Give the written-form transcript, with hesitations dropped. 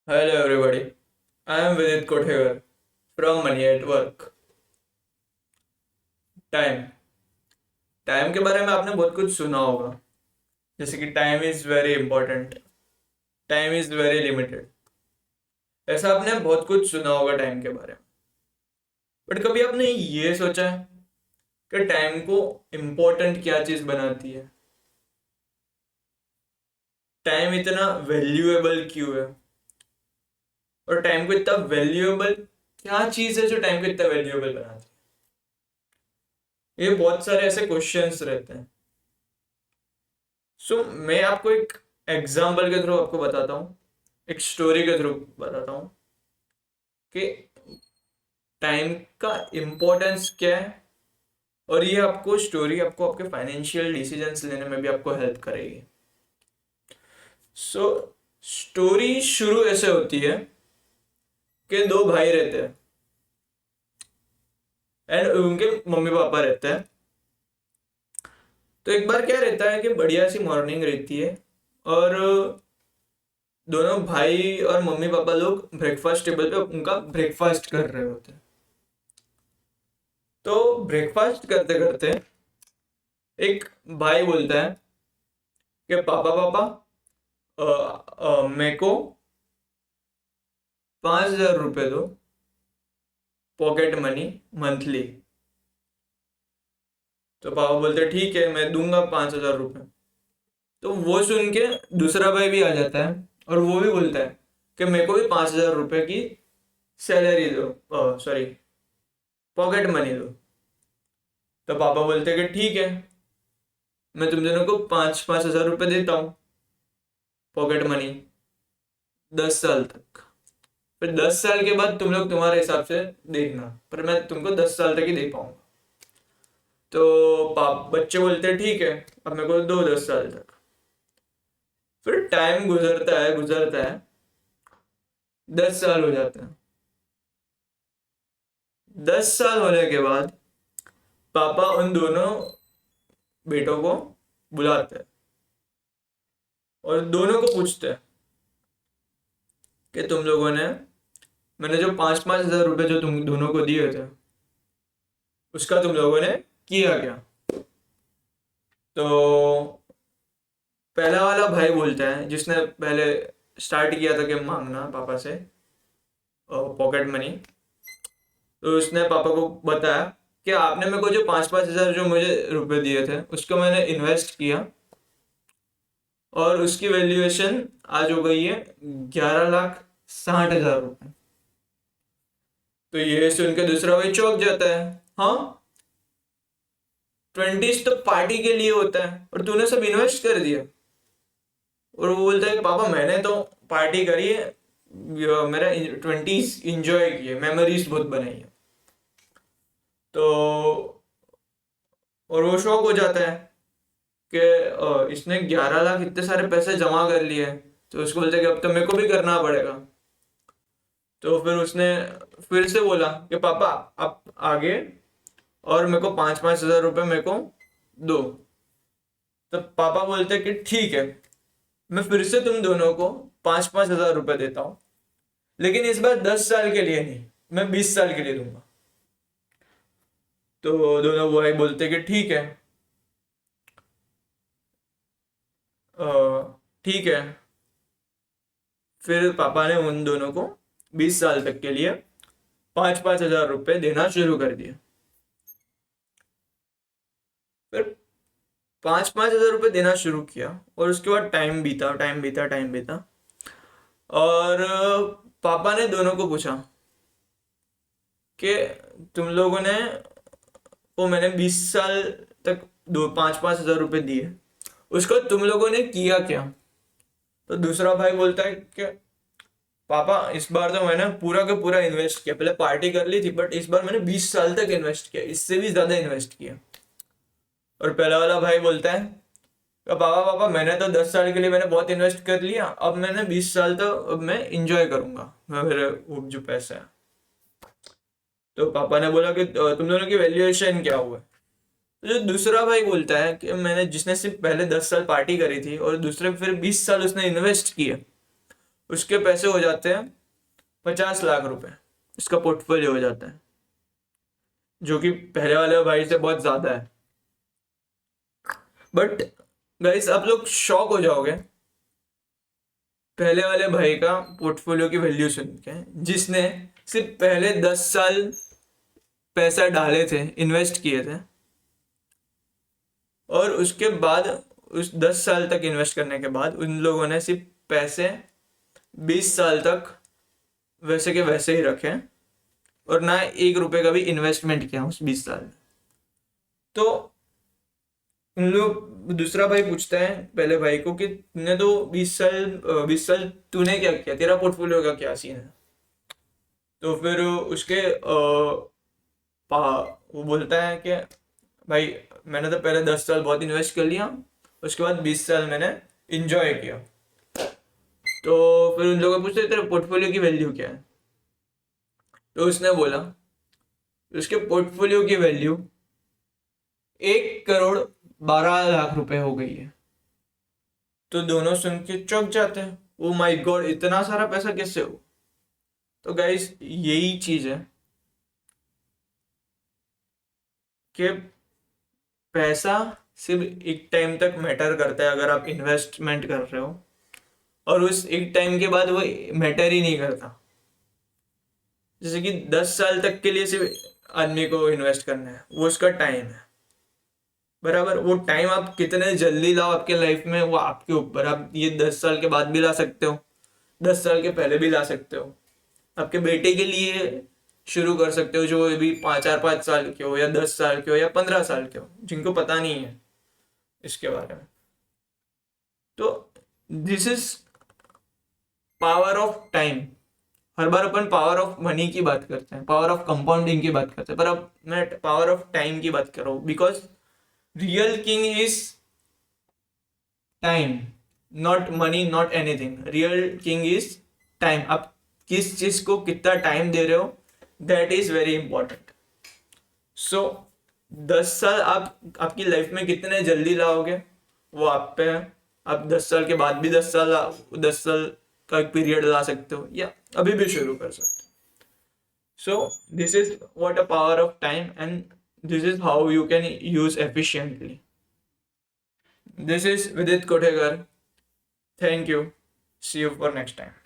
Hello everybody, I am Vidit Kothekar from Money at Work. Time time के बारे में आपने बहुत कुछ सुना होगा, जैसे कि time is very important, time is very limited. ऐसा आपने बहुत कुछ सुना होगा टाइम के बारे में। बट कभी आपने ये सोचा है कि टाइम को इम्पोर्टेंट क्या चीज़ बनाती है? टाइम इतना वैल्यूएबल क्यों है? और टाइम को इतना वैल्यूएबल क्या चीज़ है जो टाइम को इतना वैल्यूएबल बनाती है? ये बहुत सारे ऐसे क्वेश्चंस रहते हैं। मैं आपको एक एग्जाम्पल के थ्रू आपको बताता हूँ, एक स्टोरी के थ्रू बताता हूँ कि टाइम का इम्पोर्टेंस क्या है। और ये आपको स्टोरी आपको आपके फाइनेंशियल डिसीजंस लेने में भी आपको हेल्प करेगी। सो स्टोरी शुरू ऐसे होती है कि दो भाई रहते हैं एंड उनके मम्मी पापा रहते हैं। तो एक बार क्या रहता है कि बढ़िया सी मॉर्निंग रहती है और दोनों भाई और मम्मी पापा लोग ब्रेकफास्ट टेबल पे उनका ब्रेकफास्ट कर रहे होते हैं। तो ब्रेकफास्ट करते करते एक भाई बोलता है कि पापा पापा मेरे को 5,000 रुपये दो, पॉकेट मनी, मंथली। तो पापा बोलते ठीक है मैं दूंगा 5,000 रुपये। तो वो सुन के दूसरा भाई भी आ जाता है और वो भी बोलता है कि मेरे को भी 5,000 रुपये की सैलरी दो, सॉरी, पॉकेट मनी दो। तो पापा बोलते हैं कि ठीक है मैं तुम दोनों को 5,000 रुपये देता हूँ, पॉकेट मनी, 10 साल तक। फिर 10 साल के बाद तुम लोग तुम्हारे हिसाब से देखना, पर मैं तुमको 10 साल तक ही दे पाऊंगा। तो पाप बच्चे बोलते हैं ठीक है अब मेरे को दो 10 साल तक। फिर टाइम गुजरता है 10 साल हो जाते हैं। 10 साल होने के बाद पापा उन दोनों बेटों को बुलाते हैं और दोनों को पूछते हैं कि तुम लोगों ने, मैंने जो 5,000 रुपये जो तुम दोनों को दिए थे उसका तुम लोगों ने किया क्या? तो पहला वाला भाई बोलता है, जिसने पहले स्टार्ट किया था कि मांगना पापा से पॉकेट मनी। तो उसने पापा को बताया कि आपने मेरे को जो 5,000 जो मुझे रुपए दिए थे उसको मैंने इन्वेस्ट किया और उसकी वैल्यूएशन आज हो गई है 11,60,000 रुपये। तो ये सुन के दूसरा भाई चौंक जाता है। हाँ, ट्वेंटीज तो पार्टी के लिए होता है और तूने सब इन्वेस्ट कर दिया। और वो बोलता है कि पापा मैंने तो पार्टी करी है, मेरा ट्वेंटीज इंजॉय किए, मेमोरीज बहुत बनाई है। तो और वो शौक हो जाता है कि इसने 11 लाख इतने सारे पैसे जमा कर लिए हैं। तो उसको बोलते हैं कि अब तो मेरे को भी करना पड़ेगा। तो फिर उसने फिर से बोला कि पापा आप आगे और मेरे को 5,000 रुपये मेरे को दो। तो पापा बोलते हैं कि ठीक है मैं फिर से तुम दोनों को 5,000 रुपये देता हूँ, लेकिन इस बार 10 साल के लिए नहीं, मैं 20 साल के लिए दूंगा। तो दोनों भाई बोलते कि ठीक है, अ, ठीक है। फिर पापा ने उन दोनों को 20 साल तक के लिए 5,000 रुपये देना शुरू कर दिया। फिर 5,000 रुपये देना शुरू किया और उसके बाद टाइम बीता। और पापा ने दोनों को पूछा कि तुम लोगों ने, वो मैंने 20 साल तक दो 5,000 रुपये दिए, उसको तुम लोगों ने किया क्या? तो दूसरा भाई बोलता है कि पापा इस बार तो मैंने पूरा का पूरा इन्वेस्ट किया, पहले पार्टी कर ली थी बट इस बार मैंने 20 साल तक इन्वेस्ट किया, इससे भी ज्यादा इन्वेस्ट किया। और पहला वाला भाई बोलता है कि पापा पापा मैंने तो 10 साल के लिए मैंने बहुत इन्वेस्ट कर लिया, अब मैंने 20 साल तो अब मैं इंजॉय करूंगा, मेरे वो जो पैसा है। तो पापा ने बोला कि तुम दोनों की वैल्यूएशन क्या हुआ है? तो जो दूसरा भाई बोलता है कि मैंने, जिसने सिर्फ पहले 10 साल पार्टी करी थी और दूसरे फिर 20 साल उसने इन्वेस्ट किया, उसके पैसे हो जाते हैं 50 लाख रुपए, इसका पोर्टफोलियो हो जाता है, जो कि पहले वाले भाई से बहुत ज्यादा है। बट गाइस आप लोग शॉक हो जाओगे पहले वाले भाई का पोर्टफोलियो की वैल्यू सुन के, जिसने सिर्फ पहले 10 साल पैसा डाले थे, इन्वेस्ट किए थे, और उसके बाद उस 10 साल तक इन्वेस्ट करने के बाद उन लोगों ने सिर्फ पैसे 20 साल तक वैसे के वैसे ही रखे, और ना 1 रुपए का भी इन्वेस्टमेंट किया उस 20 साल में। तो उन लोग, दूसरा भाई पूछता है पहले भाई को कि तूने तो 20 साल तूने क्या किया, तेरा पोर्टफोलियो का क्या सीन है। तो फिर उसके वो बोलता है कि भाई मैंने तो पहले 10 साल बहुत इन्वेस्ट कर लिया, उसके बाद 20 साल मैंने इंजॉय किया। तो फिर उन लोगों पूछते तेरे पोर्टफोलियो की वैल्यू क्या है। तो उसने बोला उसके पोर्टफोलियो की वैल्यू 1 करोड़ 12 लाख रुपए हो गई है। तो दोनों सुन के चौंक जाते हैं, ओ माय गॉड इतना सारा पैसा कैसे हो। तो गाइस यही चीज है कि पैसा सिर्फ एक टाइम तक मैटर करता है अगर आप इन्वेस्टमेंट कर रहे हो, और उस एक टाइम के बाद वो मैटर ही नहीं करता। जैसे कि 10 साल तक के लिए सिर्फ आदमी को इन्वेस्ट करना है, वो उसका टाइम है, बराबर। वो टाइम आप कितने जल्दी लाओ आपके लाइफ में वो आपके ऊपर। आप ये 10 साल के बाद भी ला सकते हो, 10 साल के पहले भी ला सकते हो। आपके बेटे के लिए शुरू कर सकते हो जो अभी 4-5 साल के हो, या 10 साल के हो, या 15 साल के हो, जिनको पता नहीं है इसके बारे में। तो this is power of time. Her bar upon power of money की बात करते हैं, पावर ऑफ कंपाउंडिंग की बात करते हैं, पर अब मैं पावर ऑफ टाइम की बात कर रहा हूँ, because real king is time, not money, not anything. Real king is time. आप किस चीज को कितना टाइम दे रहे हो, दैट इज वेरी इंपॉर्टेंट। सो 10 साल आप आपकी लाइफ में कितने जल्दी लाओगे वो आप पे है। आप 10 साल के बाद भी 10 साल का एक पीरियड ला सकते हो, या अभी भी शुरू कर सकते हो। So this is what a power of time, and this is how you can use efficiently. This is Vidit Kothekar. Thank you. See you for next time.